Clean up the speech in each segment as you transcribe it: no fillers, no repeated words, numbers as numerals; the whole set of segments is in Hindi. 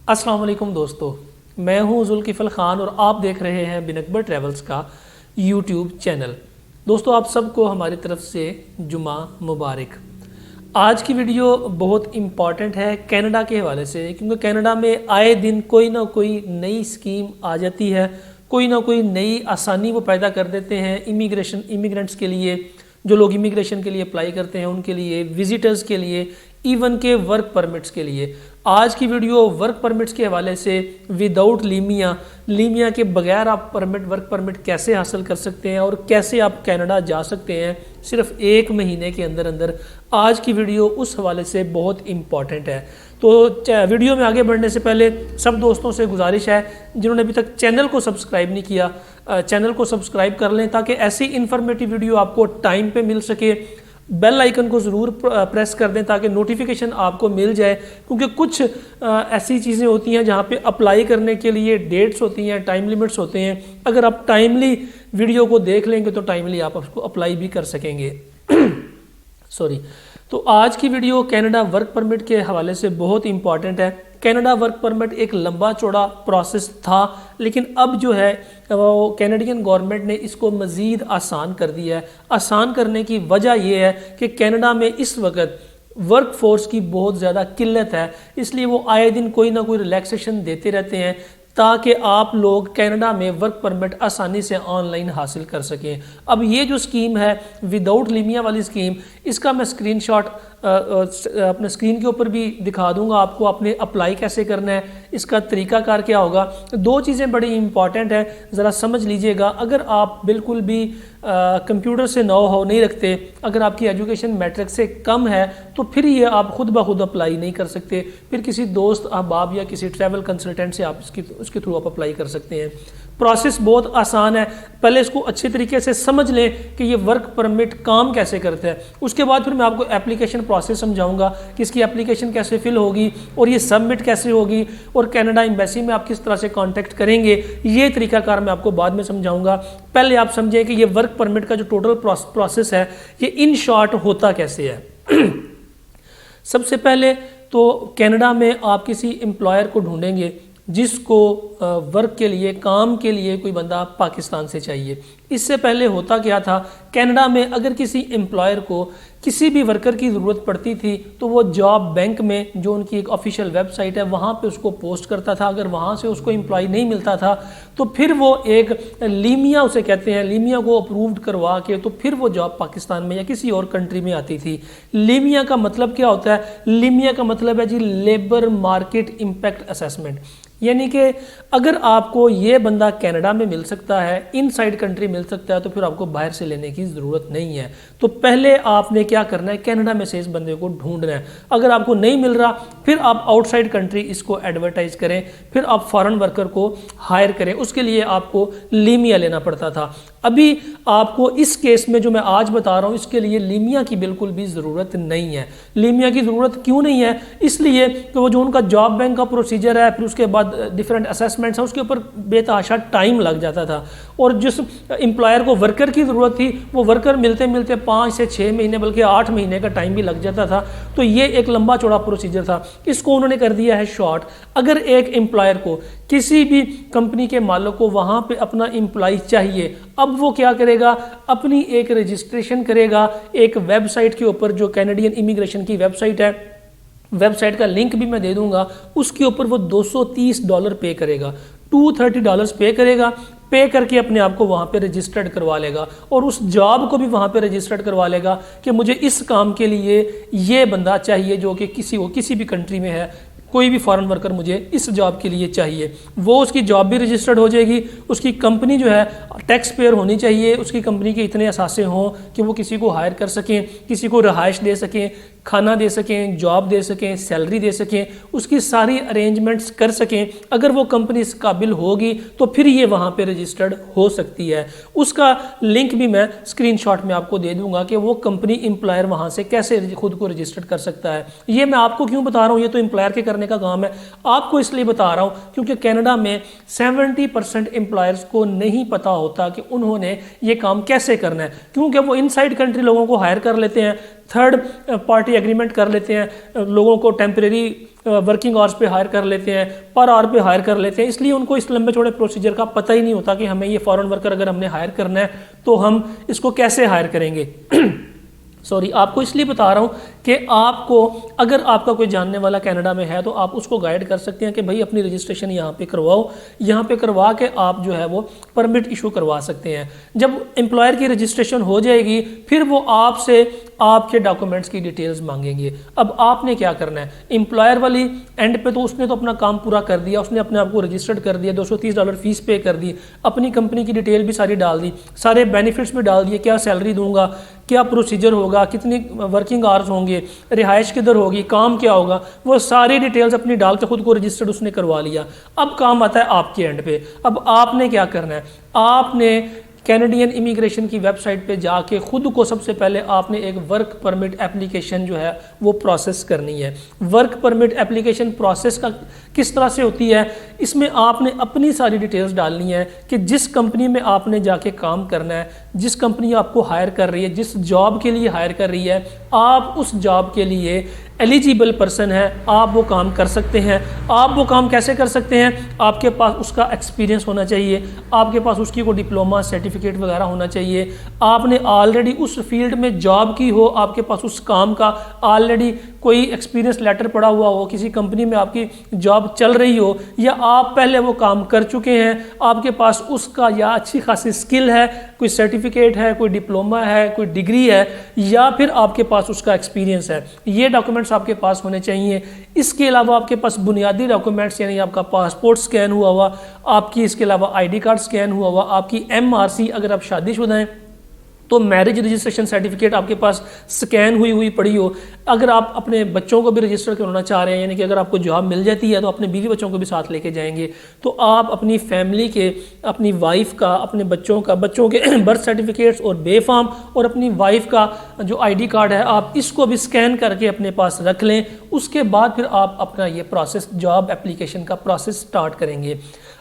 अस्सलाम वालेकुम दोस्तों, मैं हूं जुल्किफल ख़ान और आप देख रहे हैं बिन अकबर ट्रैवल्स का यूट्यूब चैनल। दोस्तों, आप सबको हमारी तरफ से जुमा मुबारक। आज की वीडियो बहुत इम्पॉर्टेंट है कनाडा के हवाले से, क्योंकि कनाडा में आए दिन कोई ना कोई नई स्कीम आ जाती है, कोई ना कोई नई आसानी वो पैदा कर देते हैं इमिग्रेंट्स के लिए, जो लोग इमिग्रेशन के लिए अप्लाई करते हैं उनके लिए, विजिटर्स के लिए, इवन के वर्क परमिट्स के लिए। आज की वीडियो वर्क परमिट्स के हवाले से विदाउट लीमिया के बगैर आप वर्क परमिट कैसे हासिल कर सकते हैं और कैसे आप कनाडा जा सकते हैं सिर्फ 1 महीने के अंदर अंदर। आज की वीडियो उस हवाले से बहुत इम्पॉर्टेंट है। तो वीडियो में आगे बढ़ने से पहले सब दोस्तों से गुजारिश है, जिन्होंने अभी तक चैनल को सब्सक्राइब नहीं किया, चैनल को सब्सक्राइब कर लें ताकि ऐसी इन्फॉर्मेटिव वीडियो आपको टाइम पे मिल सके। बेल आइकन को ज़रूर प्रेस कर दें ताकि नोटिफिकेशन आपको मिल जाए, क्योंकि कुछ ऐसी चीज़ें होती हैं जहाँ पे अप्लाई करने के लिए डेट्स होती हैं, टाइम लिमिट्स होते हैं। अगर आप टाइमली वीडियो को देख लेंगे तो टाइमली आप उसको अप्लाई भी कर सकेंगे। सॉरी। तो आज की वीडियो कनाडा वर्क परमिट के हवाले से बहुत इंपॉर्टेंट है। कनाडा वर्क परमिट एक लंबा चौड़ा प्रोसेस था, लेकिन अब जो है वो कैनेडियन गवर्नमेंट ने इसको मज़ीद आसान कर दिया है। आसान करने की वजह यह है कि कनाडा में इस वक्त वर्क फोर्स की बहुत ज़्यादा किल्लत है, इसलिए वो आए दिन कोई ना कोई रिलैक्सेशन देते रहते हैं ताकि आप लोग कनाडा में वर्क परमिट आसानी से ऑनलाइन हासिल कर सकें। अब ये जो स्कीम है विदाउट लीमिया वाली स्कीम, इसका मैं स्क्रीनशॉट अपने स्क्रीन के ऊपर भी दिखा दूंगा आपको। आपने अप्लाई कैसे करना है, इसका तरीकाकार क्या होगा। 2 चीज़ें बड़ी इंपॉर्टेंट है, ज़रा समझ लीजिएगा। अगर आप बिल्कुल भी कंप्यूटर से नो हो नहीं रखते, अगर आपकी एजुकेशन मैट्रिक से कम है, तो फिर ये आप खुद ब खुद अप्लाई नहीं कर सकते। फिर किसी दोस्त अहबाब या किसी ट्रैवल कंसल्टेंट से आप उसके थ्रू आप अप्लाई कर सकते हैं। प्रोसेस बहुत आसान है। पहले इसको अच्छे तरीके से समझ लें कि ये वर्क परमिट काम कैसे करता है। उसके बाद फिर मैं आपको एप्लीकेशन प्रोसेस समझाऊंगा कि इसकी एप्लीकेशन कैसे फिल होगी और ये सबमिट कैसे होगी और कनाडा एम्बेसी में आप किस तरह से कांटेक्ट करेंगे। ये तरीकाकार मैं आपको बाद में समझाऊंगा। पहले आप समझें कि ये वर्क परमिट का जो टोटल प्रोसेस है ये इन शॉर्ट होता कैसे है। सबसे पहले तो कनाडा में आप किसी एम्प्लॉयर को ढूंढेंगे जिसको वर्क के लिए, काम के लिए कोई बंदा पाकिस्तान से चाहिए। इससे पहले होता क्या था, कनाडा में अगर किसी एम्प्लॉयर को किसी भी वर्कर की ज़रूरत पड़ती थी तो वो जॉब बैंक में, जो उनकी एक ऑफिशियल वेबसाइट है, वहाँ पे उसको पोस्ट करता था। अगर वहाँ से उसको एम्प्लॉय नहीं मिलता था तो फिर वो एक लीमिया उसे कहते हैं, लीमिया को अप्रूव्ड करवा के तो फिर वो जॉब पाकिस्तान में या किसी और कंट्री में आती थी। लीमिया का मतलब क्या होता है? लीमिया का मतलब है जी लेबर मार्केट इम्पैक्ट असेसमेंट। यानी कि अगर आपको ये बंदा कनाडा में मिल सकता है, इनसाइड कंट्री मिल सकता है, तो फिर आपको बाहर से लेने की ज़रूरत नहीं है। तो पहले आपने क्या करना है, कनाडा में से इस बंदे को ढूंढना है। अगर आपको नहीं मिल रहा फिर आप आउटसाइड कंट्री इसको एडवर्टाइज करें, फिर आप फॉरेन वर्कर को हायर करें। उसके लिए आपको लीमिया लेना पड़ता था। अभी आपको इस केस में जो मैं आज बता रहा हूँ, इसके लिए लीमिया की बिल्कुल भी ज़रूरत नहीं है। लीमिया की ज़रूरत क्यों नहीं है? इसलिए कि वो जो उनका जॉब बैंक का प्रोसीजर है, फिर उसके बाद डिफरेंट असेसमेंट्स हैं, उसके ऊपर बेतहाशा टाइम लग जाता था। और जिस एम्प्लॉयर को वर्कर की ज़रूरत थी वो वर्कर मिलते मिलते 5 से 6 महीने बल्कि 8 महीने का टाइम भी लग जाता था। तो ये एक लंबा चौड़ा प्रोसीजर था, इसको उन्होंने कर दिया है शॉर्ट। अगर एक एम्प्लॉयर को, किसी भी कंपनी के मालिक को वहाँ पे अपना एम्प्लॉय चाहिए, अब वो क्या करेगा, अपनी एक रजिस्ट्रेशन करेगा एक वेबसाइट के ऊपर, जो कैनेडियन इमिग्रेशन की वेबसाइट है। वेबसाइट का लिंक भी मैं दे दूंगा। उसके ऊपर वो $230 पे करेगा, $230 पे करेगा। पे करके अपने आप को वहाँ पे रजिस्टर्ड करवा लेगा और उस जॉब को भी वहाँ पे रजिस्टर्ड करवा लेगा कि मुझे इस काम के लिए ये बंदा चाहिए जो कि किसी भी कंट्री में है, कोई भी फॉरेन वर्कर मुझे इस जॉब के लिए चाहिए। वो उसकी जॉब भी रजिस्टर्ड हो जाएगी। उसकी कंपनी जो है टैक्स पेयर होनी चाहिए, उसकी कंपनी के इतने असासे हों कि वो किसी को हायर कर सकें, किसी को रहाइश दे सकें, खाना दे सकें, जॉब दे सकें, सैलरी दे सकें, उसकी सारी अरेंजमेंट्स कर सकें। अगर वो कंपनी इस काबिल होगी तो फिर ये वहाँ पे रजिस्टर्ड हो सकती है। उसका लिंक भी मैं स्क्रीनशॉट में आपको दे दूंगा कि वो कंपनी एम्प्लॉयर वहाँ से कैसे खुद को रजिस्टर्ड कर सकता है। ये मैं आपको क्यों बता रहा हूँ, ये तो एम्प्लॉयर के करने का काम है। आपको इसलिए बता रहा हूँ क्योंकि कनाडा में 70% एम्प्लॉयर्स को नहीं पता होता कि उन्होंने ये काम कैसे करना है, क्योंकि वो इनसाइड कंट्री लोगों को हायर कर लेते हैं, थर्ड पार्टी एग्रीमेंट कर लेते हैं, लोगों को टेम्परेरी वर्किंग आवर्स पे हायर कर लेते हैं, पर आवर पे हायर कर लेते हैं, इसलिए उनको इस लंबे चौड़े प्रोसीजर का पता ही नहीं होता कि हमें ये फॉरेन वर्कर अगर हमने हायर करना है तो हम इसको कैसे हायर करेंगे। सॉरी, आपको इसलिए बता रहा हूँ कि आपको अगर आपका कोई जानने वाला कनाडा में है तो आप उसको गाइड कर सकते हैं कि भाई अपनी रजिस्ट्रेशन यहाँ पे करवाओ, यहाँ पे करवा के आप जो है वो परमिट इशू करवा सकते हैं। जब एम्प्लॉयर की रजिस्ट्रेशन हो जाएगी फिर वो आपसे आपके डॉक्यूमेंट्स की डिटेल्स मांगेंगे। अब आपने क्या करना है, एम्प्लॉयर वाली एंड पे तो उसने तो अपना काम पूरा कर दिया, उसने अपने आप को रजिस्टर्ड कर दिया, $230 फीस पे कर दी, अपनी कंपनी की डिटेल भी सारी डाल दी, सारे बेनिफिट्स भी डाल दिए, क्या सैलरी दूंगा, क्या प्रोसीजर होगा, कितनी वर्किंग आवर्स होंगे, रिहाइश किधर होगी, काम क्या होगा, वो सारी डिटेल्स अपनी डाल के खुद को रजिस्टर्ड उसने करवा लिया। अब काम आता है आपके एंड पे। अब आपने क्या करना है, आपने कैनेडियन इमिग्रेशन की वेबसाइट पे जाके खुद को सबसे पहले आपने एक वर्क परमिट एप्लीकेशन जो है वो प्रोसेस करनी है। वर्क परमिट एप्लीकेशन प्रोसेस का किस तरह से होती है, इसमें आपने अपनी सारी डिटेल्स डालनी है कि जिस कंपनी में आपने जाके काम करना है, जिस कंपनी आपको हायर कर रही है, जिस जॉब के लिए हायर कर रही है, आप उस जॉब के लिए एलिजिबल पर्सन है, आप वो काम कर सकते हैं। आप वो काम कैसे कर सकते हैं, आपके पास उसका एक्सपीरियंस होना चाहिए, आपके पास उसकी कोई डिप्लोमा सर्टिफिकेट वगैरह होना चाहिए, आपने ऑलरेडी उस फील्ड में जॉब की हो, आपके पास उस काम का ऑलरेडी कोई एक्सपीरियंस लेटर पड़ा हुआ हो, किसी कंपनी में आपकी जॉब चल रही हो, या आप पहले वो काम कर चुके हैं, आपके पास उसका या अच्छी खासी स्किल है, कोई सर्टिफिकेट है, कोई डिप्लोमा है, कोई डिग्री है, या फिर आपके पास उसका एक्सपीरियंस है। ये डॉक्यूमेंट्स आपके पास होने चाहिए। इसके अलावा आपके पास बुनियादी डॉक्यूमेंट्स यानी आपका पासपोर्ट स्कैन हुआ हुआ, आपकी इसके अलावा आईडी कार्ड स्कैन हुआ हुआ, आपकी एमआरसी अगर आप शादीशुदा हैं तो मैरिज रजिस्ट्रेशन सर्टिफिकेट आपके पास स्कैन हुई पड़ी हो। अगर आप अपने बच्चों को भी रजिस्टर करवाना चाह रहे हैं, यानी कि अगर आपको जॉब मिल जाती है तो अपने बीवी बच्चों को भी साथ लेके जाएंगे, तो आप अपनी फैमिली के, अपनी वाइफ का, अपने बच्चों के बर्थ सर्टिफिकेट्स और बे फॉर्म और अपनी वाइफ का जो आईडी कार्ड है आप इसको भी स्कैन करके अपने पास रख लें। उसके बाद फिर आप अपना ये प्रोसेस, जॉब एप्लीकेशन का प्रोसेस स्टार्ट करेंगे।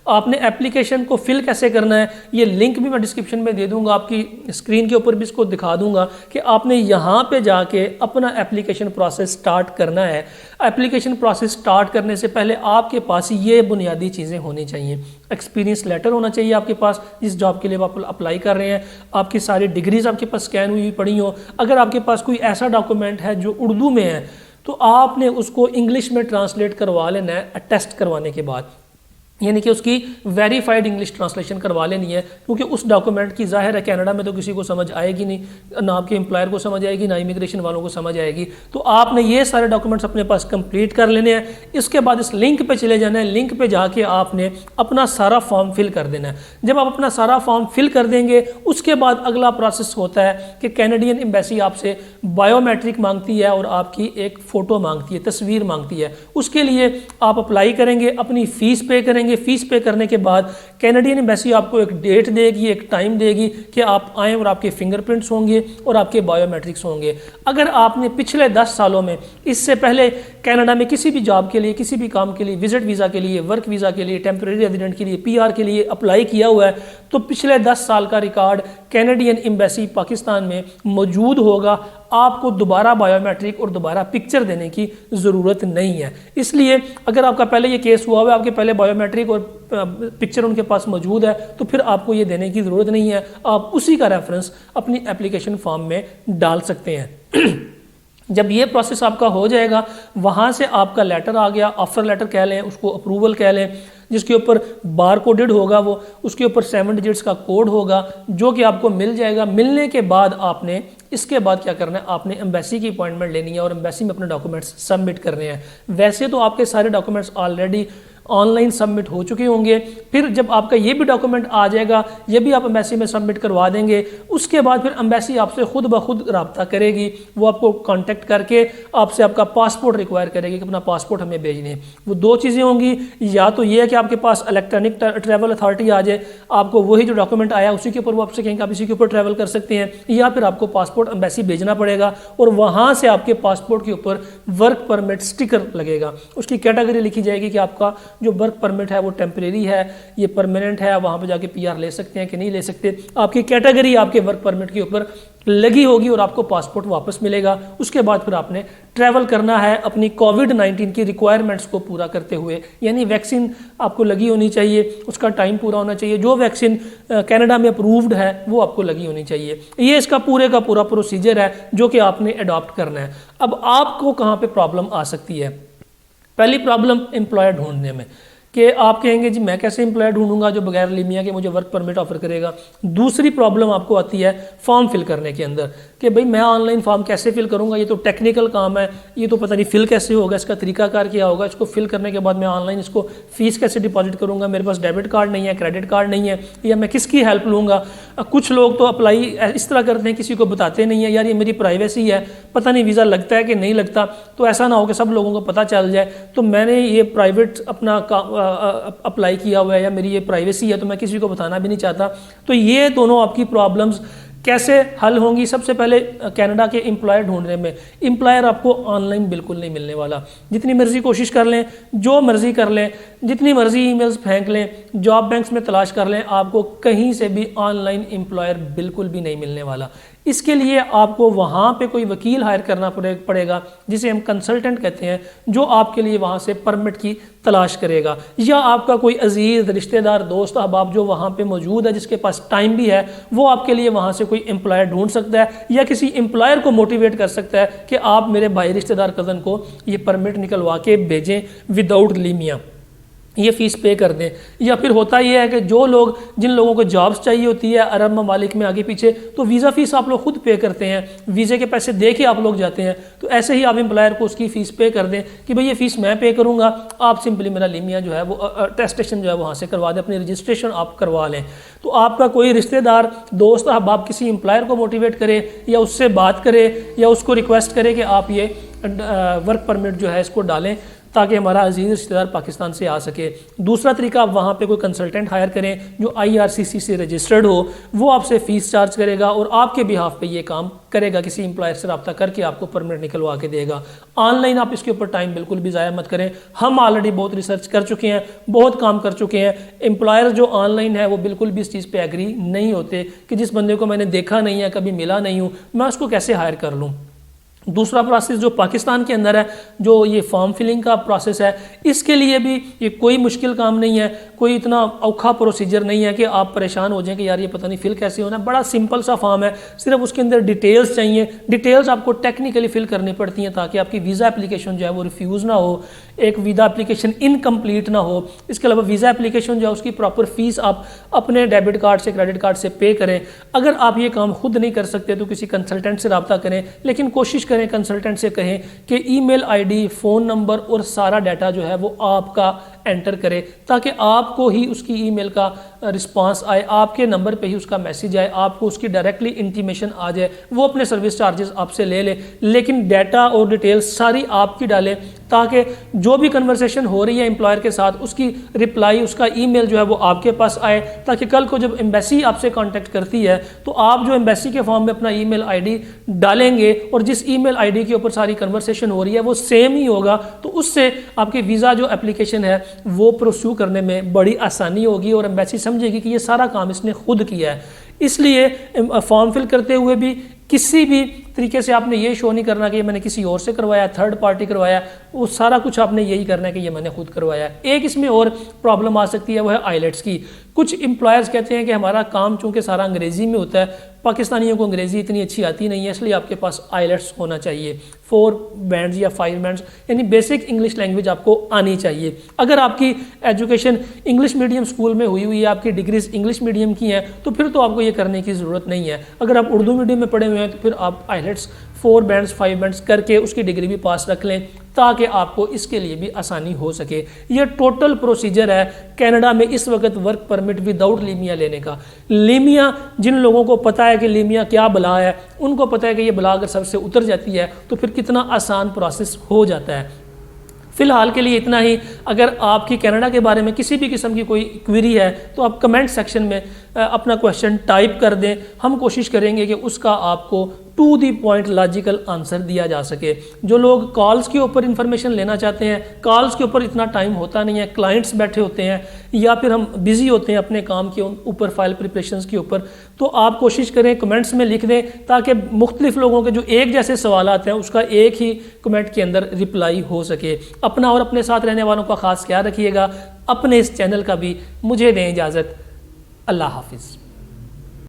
आपने एप्लीकेशन को फिल कैसे करना है, ये लिंक भी मैं डिस्क्रिप्शन में दे दूंगा, आपकी स्क्रीन के ऊपर भी इसको दिखा दूंगा कि आपने यहाँ पे जाके अपना एप्लीकेशन प्रोसेस स्टार्ट करना है। एप्लीकेशन प्रोसेस स्टार्ट करने से पहले आपके पास ये बुनियादी चीज़ें होनी चाहिए। एक्सपीरियंस लेटर होना चाहिए आपके पास, जिस जॉब के लिए आप अप्लाई कर रहे हैं, आपकी सारी डिग्रीज आपके पास स्कैन हुई पड़ी हो। अगर आपके पास कोई ऐसा डॉक्यूमेंट है जो उर्दू में है तो आपने उसको इंग्लिश में ट्रांसलेट करवा लेना है अटेस्ट करवाने के बाद, यानी कि उसकी वेरीफाइड इंग्लिश ट्रांसलेशन करवा लेनी है, क्योंकि उस डॉक्यूमेंट की जाहिर है कनाडा में तो किसी को समझ आएगी नहीं, ना आपके एम्प्लॉयर को समझ आएगी, ना इमिग्रेशन वालों को समझ आएगी। तो आपने ये सारे डॉक्यूमेंट्स अपने पास कंप्लीट कर लेने हैं। इसके बाद इस लिंक पे चले जाना है, लिंक पे जाके आपने अपना सारा फॉर्म फिल कर देना है। जब आप अपना सारा फॉर्म फिल कर देंगे उसके बाद अगला प्रोसेस होता है कि कैनेडियन एम्बेसी आपसे बायोमेट्रिक मांगती है और आपकी एक फ़ोटो मांगती है, तस्वीर मांगती है। उसके लिए आप अप्लाई करेंगे, अपनी फ़ीस पे करेंगे। फीस पे करने के बाद कैनेडियन एम्बेसी आपको एक डेट देगी, एक टाइम देगी कि आप आएँ और आपके फिंगरप्रिंट्स होंगे और आपके बायोमेट्रिक्स होंगे। अगर आपने पिछले 10 सालों में इससे पहले कनाडा में किसी भी जॉब के लिए, किसी भी काम के लिए, विजिट वीज़ा के लिए, वर्क वीज़ा के लिए, टेम्परेरी रेजिडेंट के लिए, PR के लिए अप्लाई किया हुआ है तो पिछले 10 साल का रिकॉर्ड कैनेडियन एम्बेसी पाकिस्तान में मौजूद होगा। आपको दोबारा बायोमेट्रिक और दोबारा पिक्चर देने की ज़रूरत नहीं है। इसलिए अगर आपका पहले ये केस हुआ है, आपके पहले बायोमेट्रिक और पिक्चर उनके पास मौजूद है तो फिर आपको ये देने की ज़रूरत नहीं है। आप उसी का रेफरेंस अपनी एप्लीकेशन फॉर्म में डाल सकते हैं। जब ये प्रोसेस आपका हो जाएगा, वहाँ से आपका लेटर आ गया, ऑफर लेटर कह लें उसको, अप्रूवल कह लें, जिसके ऊपर बार कोडेड होगा, वो उसके ऊपर 7 डिजिट्स का कोड होगा जो कि आपको मिल जाएगा। मिलने के बाद आपने इसके बाद क्या करना है, आपने एम्बेसी की अपॉइंटमेंट लेनी है और एम्बेसी में अपने डॉक्यूमेंट्स सबमिट करने हैं। वैसे तो आपके सारे डॉक्यूमेंट्स ऑलरेडी ऑनलाइन सबमिट हो चुके होंगे। फिर जब आपका ये भी डॉक्यूमेंट आ जाएगा, ये भी आप एम्बेसी में सबमिट करवा देंगे। उसके बाद फिर एम्बेसी आपसे खुद ब खुद रब्ता करेगी, वो आपको कांटेक्ट करके आपसे आपका पासपोर्ट रिक्वायर करेगी कि अपना पासपोर्ट हमें भेजने। वो 2 चीज़ें होंगी, या तो ये है कि आपके पास इलेक्ट्रॉनिक ट्रैवल अथॉरिटी आ जाए, आपको वही जो डॉक्यूमेंट आया उसी के ऊपर वो आपसे कहेंगे आप इसी के ऊपर ट्रैवल कर सकते हैं, या फिर आपको पासपोर्ट एम्बेसी भेजना पड़ेगा और वहाँ से आपके पासपोर्ट के ऊपर वर्क परमिट स्टिकर लगेगा। उसकी कैटेगरी लिखी जाएगी कि आपका जो वर्क परमिट है वो टेम्परेरी है, ये परमानेंट है, वहाँ पर जाके PR ले सकते हैं कि नहीं ले सकते। आपकी कैटेगरी आपके वर्क परमिट के ऊपर लगी होगी और आपको पासपोर्ट वापस मिलेगा। उसके बाद फिर आपने ट्रैवल करना है अपनी कोविड-19 की रिक्वायरमेंट्स को पूरा करते हुए, यानी वैक्सीन आपको लगी होनी चाहिए, उसका टाइम पूरा होना चाहिए, जो वैक्सीन कनाडा में अप्रूव्ड है वो आपको लगी होनी चाहिए। ये इसका पूरे का पूरा प्रोसीजर है जो कि आपने अडॉप्ट करना है। अब आपको कहाँ पे प्रॉब्लम आ सकती है? पहली प्रॉब्लम एम्प्लॉयर ढूंढने में, कि आप कहेंगे जी मैं कैसे एम्प्लॉयर ढूंढूंगा जो बगैर लीमिया के मुझे वर्क परमिट ऑफर करेगा। दूसरी प्रॉब्लम आपको आती है फॉर्म फिल करने के अंदर, कि भाई मैं ऑनलाइन फॉर्म कैसे फिल करूंगा, ये तो टेक्निकल काम है, ये तो पता नहीं फिल कैसे होगा, इसका तरीकाकार क्या होगा, इसको फिल करने के बाद मैं ऑनलाइन इसको फीस कैसे डिपॉजिट करूंगा, मेरे पास डेबिट कार्ड नहीं है, क्रेडिट कार्ड नहीं है, या मैं किसकी हेल्प लूँगा। कुछ लोग तो अप्लाई इस तरह करते हैं, किसी को बताते नहीं है, यार ये मेरी प्राइवेसी है, पता नहीं वीज़ा लगता है कि नहीं लगता, तो ऐसा ना हो कि सब लोगों को पता चल जाए, तो मैंने ये प्राइवेट अपना अप्लाई किया हुआ है या मेरी ये प्राइवेसी है तो मैं किसी को बताना भी नहीं चाहता। तो ये दोनों आपकी प्रॉब्लम्स कैसे हल होंगी? सबसे पहले कनाडा के एम्प्लॉयर ढूंढने में, एम्प्लॉयर आपको ऑनलाइन बिल्कुल नहीं मिलने वाला। जितनी मर्जी कोशिश कर लें, जो मर्जी कर लें, जितनी मर्जी ईमेल्स फेंक लें, जॉब बैंक्स में तलाश कर लें, आपको कहीं से भी ऑनलाइन एम्प्लॉयर बिल्कुल भी नहीं मिलने वाला। इसके लिए आपको वहाँ पे कोई वकील हायर करना पड़ेगा, जिसे हम कंसल्टेंट कहते हैं, जो आपके लिए वहाँ से परमिट की तलाश करेगा, या आपका कोई अजीज़ रिश्तेदार दोस्त अहबाब जो वहाँ पे मौजूद है, जिसके पास टाइम भी है, वो आपके लिए वहाँ से कोई एम्प्लॉयर ढूंढ सकता है, या किसी एम्प्लॉयर को मोटिवेट कर सकता है कि आप मेरे भाई रिश्तेदार कज़न को ये परमिट निकलवा के भेजें विदाउट लीमिया, ये फ़ीस पे कर दें। या फिर होता ये है कि जो लोग जिन लोगों को जॉब्स चाहिए होती है अरब ममालिक में आगे पीछे, तो वीज़ा फ़ीस आप लोग खुद पे करते हैं, वीज़े के पैसे दे के आप लोग जाते हैं, तो ऐसे ही आप एम्प्लॉयर को उसकी फ़ीस पे कर दें कि भाई ये फ़ीस मैं पे करूँगा, आप सिंपली मेरा लीमिया जो है वो अटेस्टेशन जो है वहाँ से करवा दें, अपनी रजिस्ट्रेशन आप करवा लें। तो आपका कोई रिश्तेदार दोस्त अहबाब किसी एम्प्लॉयर को मोटिवेट करे या उससे बात करे या उसको रिक्वेस्ट करे कि आप ये वर्क परमिट जो है इसको डालें ताकि हमारा अजीज़ रिश्तेदार पाकिस्तान से आ सके। दूसरा तरीका, आप वहाँ पे कोई कंसल्टेंट हायर करें जो IRCC से रजिस्टर्ड हो, वो आपसे फ़ीस चार्ज करेगा और आपके बिहाफ पे ये काम करेगा, किसी एम्प्लॉयर से रब्ता करके आपको परमिट निकलवा के देगा। ऑनलाइन आप इसके ऊपर टाइम बिल्कुल भी ज़ाया मत करें। हम ऑलरेडी बहुत रिसर्च कर चुके हैं, बहुत काम कर चुके हैं। एम्प्लॉयर जो ऑनलाइन है वो बिल्कुल भी इस चीज़ पर एग्री नहीं होते कि जिस बंदे को मैंने देखा नहीं है, कभी मिला नहीं हूँ, मैं उसको कैसे हायर कर लूँ। दूसरा प्रोसेस जो पाकिस्तान के अंदर है, जो ये फॉर्म फिलिंग का प्रोसेस है, इसके लिए भी ये कोई मुश्किल काम नहीं है, कोई इतना औखा प्रोसीजर नहीं है कि आप परेशान हो जाएं कि यार ये पता नहीं फिल कैसे होना है। बड़ा सिंपल सा फॉर्म है, सिर्फ उसके अंदर डिटेल्स चाहिए। डिटेल्स आपको टेक्निकली फिल करनी पड़ती हैं ताकि आपकी वीज़ा एप्लीकेशन जो है वो रिफ्यूज़ ना हो, एक वीज़ा एप्लीकेशन इनकम्प्लीट ना हो। इसके अलावा वीज़ा एप्लीकेशन जो है उसकी प्रॉपर फीस आप अपने डेबिट कार्ड से, क्रेडिट कार्ड से पे करें। अगर आप ये काम खुद नहीं कर सकते तो किसी कंसल्टेंट से रब्ता करें, लेकिन कोशिश करें कंसल्टेंट से कहें कि ईमेल आईडी, फ़ोन नंबर और सारा डाटा जो है वो आपका एंटर करे ताकि आपको ही उसकी ईमेल का रिस्पांस आए, आपके नंबर पे ही उसका मैसेज आए, आपको उसकी डायरेक्टली इंटीमेशन आ जाए। वो अपने सर्विस चार्जेस आपसे ले ले, लेकिन डाटा और डिटेल्स सारी आपकी डाले ताकि जो भी कन्वर्सेशन हो रही है एम्प्लॉयर के साथ उसकी रिप्लाई, उसका ईमेल जो है वो आपके पास आए, ताकि कल को जब एम्बेसी आपसे कांटेक्ट करती है तो आप जो एम्बेसी के फॉर्म में अपना ईमेल आईडी डालेंगे और जिस ईमेल आईडी के ऊपर सारी कन्वर्सेशन हो रही है वो सेम ही होगा, तो उससे आपकी वीज़ा जो एप्लीकेशन है वो प्रोस्यू करने में बड़ी आसानी होगी और एम्बेसी समझेगी कि ये सारा काम इसने खुद किया है। इसलिए फॉर्म फिल करते हुए भी किसी भी तरीके से आपने ये शो नहीं करना कि ये मैंने किसी और से करवाया, थर्ड पार्टी करवाया, वो सारा कुछ आपने यही करना है कि ये मैंने खुद करवाया। एक इसमें और प्रॉब्लम आ सकती है, वो है आइलेट्स की। कुछ एम्प्लॉयर्स कहते हैं कि हमारा काम चूँकि सारा अंग्रेज़ी में होता है, पाकिस्तानियों को अंग्रेज़ी इतनी अच्छी आती नहीं है, इसलिए आपके पास आइलेट्स होना चाहिए। 4 बैंड्स या 5 बैंड्स यानी बेसिक इंग्लिश लैंग्वेज आपको आनी चाहिए। अगर आपकी एजुकेशन इंग्लिश मीडियम स्कूल में हुई हुई है, आपकी डिग्रीज इंग्लिश मीडियम की हैं, तो फिर तो आपको ये करने की ज़रूरत नहीं है। अगर आप उर्दू मीडियम में पढ़े हुए हैं तो फिर आप आइलेट्स 4 बैंड्स 5 बैंड्स करके उसकी डिग्री भी पास रख लें ताकि आपको इसके लिए भी आसानी हो सके। ये टोटल प्रोसीजर है कनाडा में इस वक्त वर्क परमिट विदाउट लीमिया लेने का। लीमिया, जिन लोगों को पता है कि लीमिया क्या बला है, उनको पता है कि ये बला अगर सबसे उतर जाती है तो फिर कितना आसान प्रोसेस हो जाता है। फ़िलहाल के लिए इतना ही। अगर आपकी कनाडा के बारे में किसी भी किस्म की कोई क्वेरी है तो आप कमेंट सेक्शन में अपना क्वेश्चन टाइप कर दें, हम कोशिश करेंगे कि उसका आपको to the point logical answer दिया जा सके। जो लोग कॉल्स के ऊपर इंफॉर्मेशन लेना चाहते हैं, कॉल्स के ऊपर इतना टाइम होता नहीं है, क्लाइंट्स बैठे होते हैं या फिर हम बिजी होते हैं अपने काम के ऊपर, फाइल प्रिपरेशंस के ऊपर, तो आप कोशिश करें कमेंट्स में लिख दें ताकि मुख्तलिफ लोगों के जो एक जैसे सवाल आते हैं उसका एक ही कमेंट के अंदर रिप्लाई हो सके। अपना और अपने साथ रहने वालों का खास ख्याल रखिएगा। अपने इस चैनल का भी मुझे दें इजाज़त। अल्लाह हाफिज़।